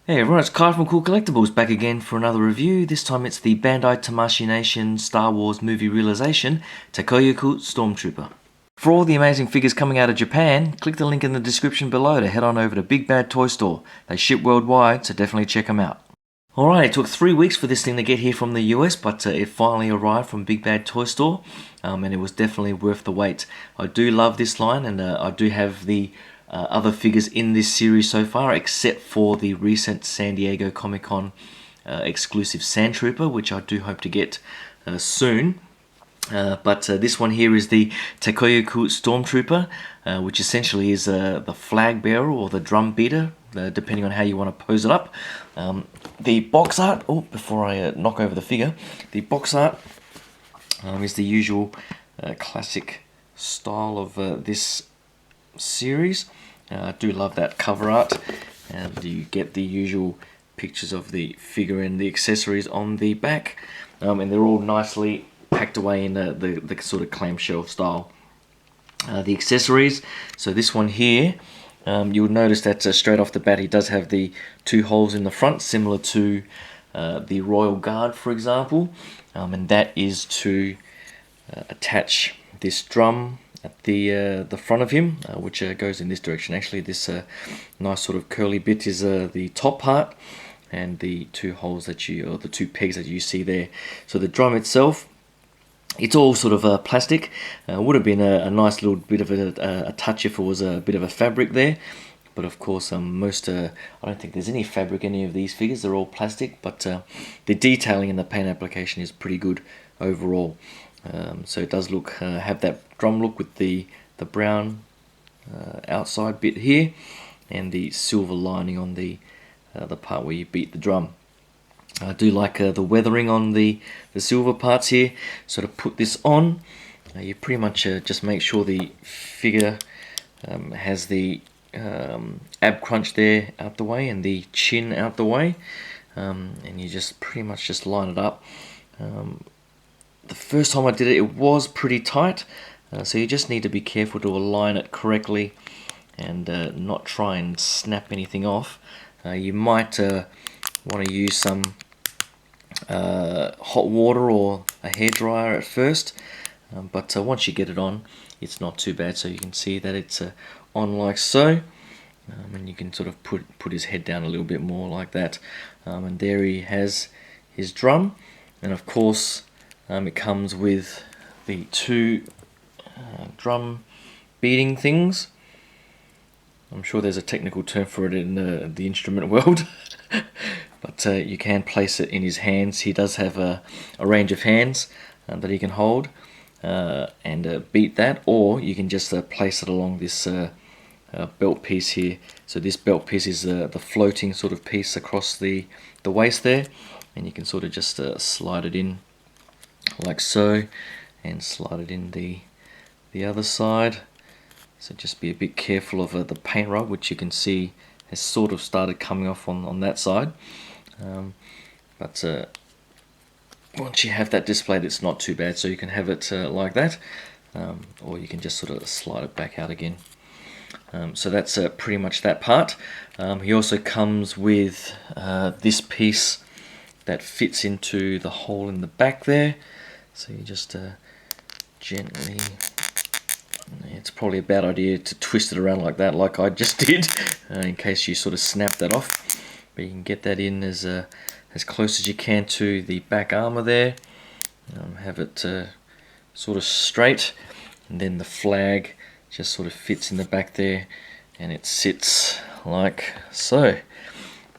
Hey everyone, it's Kai from Cool Collectibles back again for another review. This time it's the Bandai Tamashii Nation Star Wars movie realization, Taikoyaku Stormtrooper. For all the amazing figures coming out of Japan, click the link in the description below to head on over to Big Bad Toy Store. They ship worldwide, so definitely check them out. Alright, it took 3 weeks for this thing to get here from the US, but it finally arrived from Big Bad Toy Store, and it was definitely worth the wait. I do love this line, and I do have the other figures in this series so far, except for the recent San Diego Comic-Con exclusive Sand Trooper, which I do hope to get soon. But this one here is the Taikoyaku Stormtrooper, which essentially is the flag bearer or the drum beater, depending on how you want to pose it up. The box art, before I knock over the figure, the box art is the usual classic style of this series. I do love that cover art, and you get the usual pictures of the figure and the accessories on the back, and they're all nicely packed away in the sort of clamshell style. The accessories, so this one here, you'll notice that straight off the bat he does have the 2 holes in the front, similar to the Royal Guard, for example, and that is to attach this drum at the front of him, which goes in this direction. Actually, this nice sort of curly bit is the top part, and the 2 holes that or the 2 pegs that you see there. So the drum itself, it's all sort of plastic. Would have been a nice little bit of a touch if it was a bit of a fabric there. But of course, I don't think there's any fabric in any of these figures. They're all plastic, but the detailing and the paint application is pretty good overall. So it does look have that drum look with the brown outside bit here, and the silver lining on the part where you beat the drum. I do like the weathering on the silver parts here. So to put this on, you pretty much just make sure the figure has the ab crunch there out the way and the chin out the way, and you just pretty much just line it up. The first time I did it, it was pretty tight, so you just need to be careful to align it correctly and not try and snap anything off. You might want to use some hot water or a hairdryer at first, but once you get it on, it's not too bad. So you can see that it's on like so, and you can sort of put his head down a little bit more like that, and there he has his drum, and of course it comes with the 2 drum beating things. I'm sure there's a technical term for it in the instrument world, but you can place it in his hands. He does have a range of hands that he can hold and beat that, or you can just place it along this belt piece here. So this belt piece is the floating sort of piece across the waist there, and you can sort of just slide it in like so, and slide it in the other side. So just be a bit careful of the paint rub, which you can see has sort of started coming off on that side, but once you have that displayed, it's not too bad. So you can have it like that, or you can just sort of slide it back out again. So that's pretty much that part. He also comes with this piece that fits into the hole in the back there. So you just gently, it's probably a bad idea to twist it around like that, like I just did, in case you sort of snap that off. But you can get that in as close as you can to the back armor there. Have it sort of straight, and then the flag just sort of fits in the back there, and it sits like so.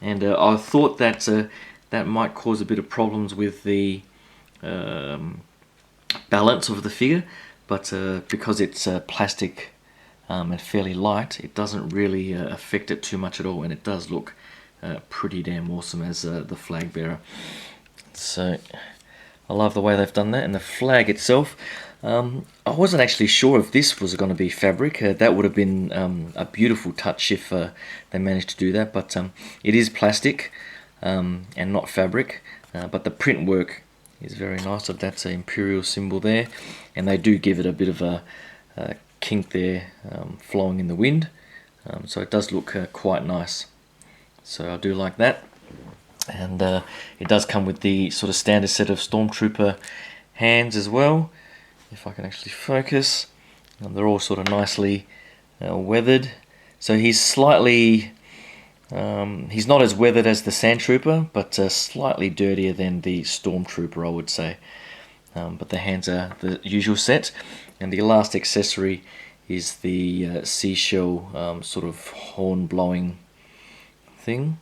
And I thought that that might cause a bit of problems with the balance of the figure, but because it's plastic and fairly light, it doesn't really affect it too much at all, and it does look pretty damn awesome as the flag bearer. So I love the way they've done that. And the flag itself, I wasn't actually sure if this was going to be fabric. That would have been a beautiful touch if they managed to do that, but it is plastic and not fabric, but the print work is very nice. Of that's an Imperial symbol there, and they do give it a bit of a kink there, flowing in the wind, so it does look quite nice. so I do like that. And it does come with the sort of standard set of Stormtrooper hands as well, if I can actually focus. And they're all sort of nicely weathered. So he's slightly, he's not as weathered as the Sandtrooper, but slightly dirtier than the Stormtrooper, I would say. But the hands are the usual set. And the last accessory is the seashell sort of horn blowing thing.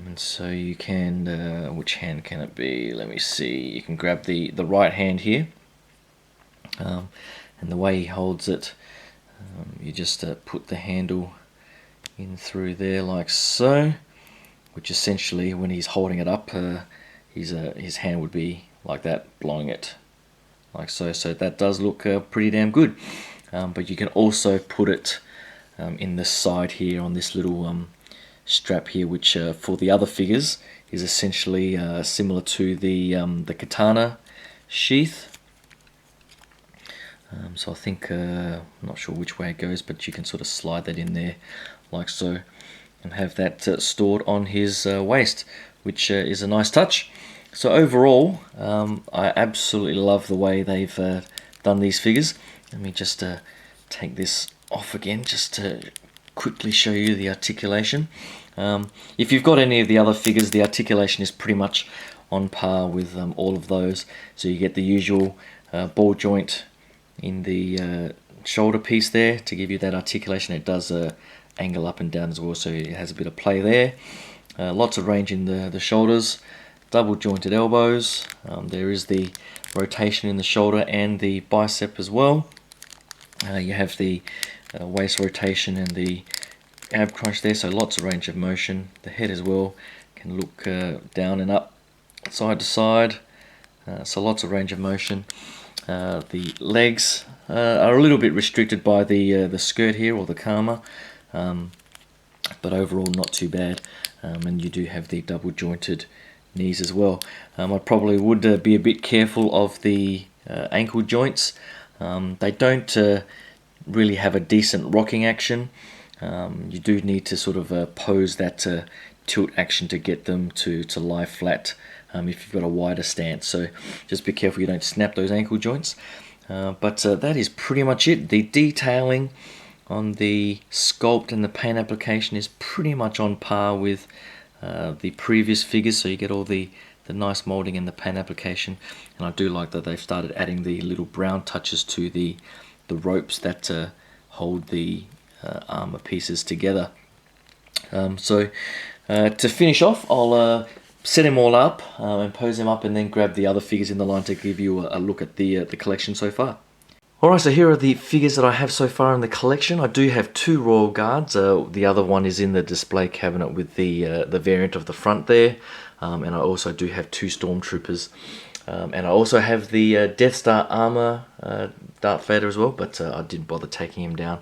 And so you can, which hand can it be? Let me see. You can grab the right hand here. And the way he holds it, you just put the handle in through there like so, which essentially when he's holding it up, his hand would be like that, blowing it like so. So that does look pretty damn good. But you can also put it in the side here on this little strap here, which for the other figures is essentially similar to the katana sheath. So I think, I'm not sure which way it goes, but you can sort of slide that in there like so and have that stored on his waist, which is a nice touch. So overall, I absolutely love the way they've done these figures. Let me just take this off again just to quickly show you the articulation. If you've got any of the other figures, the articulation is pretty much on par with all of those. So you get the usual ball joint in the shoulder piece there to give you that articulation. It does angle up and down as well, so it has a bit of play there. Lots of range in the shoulders, double jointed elbows. There is the rotation in the shoulder and the bicep as well. You have the waist rotation and the ab crunch there, so lots of range of motion. The head as well can look down and up, side to side, so lots of range of motion. The legs are a little bit restricted by the skirt here, or the kama, but overall not too bad. And you do have the double jointed knees as well. I probably would be a bit careful of the ankle joints. They don't really have a decent rocking action. You do need to sort of pose that tilt action to get them to lie flat if you've got a wider stance. So just be careful you don't snap those ankle joints. But that is pretty much it. The detailing on the sculpt and the paint application is pretty much on par with the previous figures, so you get all the nice molding and the paint application. And I do like that they've started adding the little brown touches to the ropes that hold the armor pieces together. So to finish off, I'll set him all up and pose him up, and then grab the other figures in the line to give you a look at the collection so far. Alright, so here are the figures that I have so far in the collection. I do have 2 Royal Guards. The other one is in the display cabinet with the variant of the front there. And I also do have 2 Stormtroopers. And I also have the Death Star armor Darth Vader as well, but I didn't bother taking him down.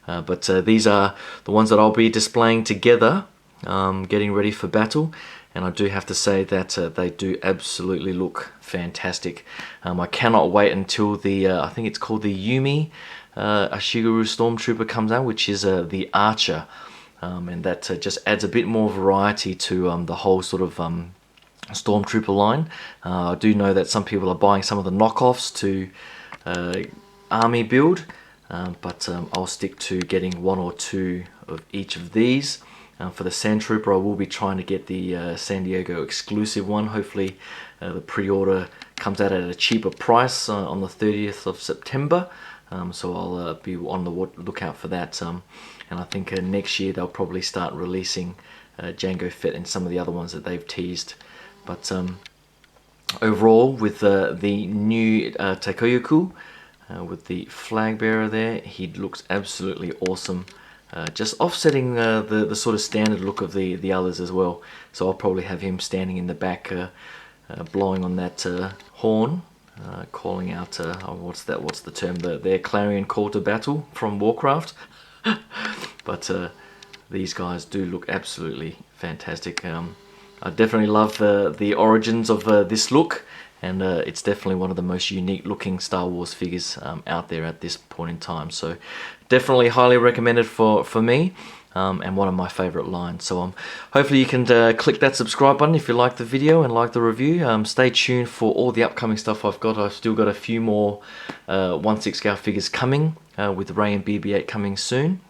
But these are the ones that I'll be displaying together, getting ready for battle. And I do have to say that they do absolutely look fantastic. I cannot wait until the, I think it's called the Yumi Ashiguru Stormtrooper comes out, which is the Archer. And that just adds a bit more variety to the whole sort of Stormtrooper line. I do know that some people are buying some of the knockoffs to army build, but I'll stick to getting 1 or 2 of each of these. For the Sandtrooper, I will be trying to get the San Diego exclusive one. Hopefully the pre-order comes out at a cheaper price on the 30th of September. So I'll be on the lookout for that. And I think next year they'll probably start releasing Jango Fett and some of the other ones that they've teased. But overall, with the new Taikoyaku, with the flag bearer there, he looks absolutely awesome. Just offsetting the sort of standard look of the others as well. So I'll probably have him standing in the back, blowing on that horn, calling out, what's the term? Their clarion call to battle from Warcraft. But these guys do look absolutely fantastic. I definitely love the origins of this look, and it's definitely one of the most unique looking Star Wars figures out there at this point in time. So definitely highly recommended for me. and one of my favorite lines. So hopefully you can click that subscribe button if you like the video and like the review. Stay tuned for all the upcoming stuff I've got. I've still got a few more 1/6 scale figures coming, with Ray and BB-8 coming soon.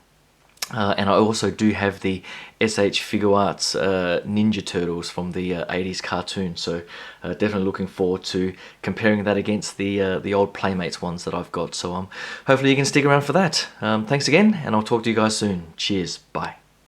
And I also do have the SH Figure Arts Ninja Turtles from the 80s cartoon, so definitely looking forward to comparing that against the old Playmates ones that I've got. So hopefully you can stick around for that. Thanks again, and I'll talk to you guys soon. Cheers, bye.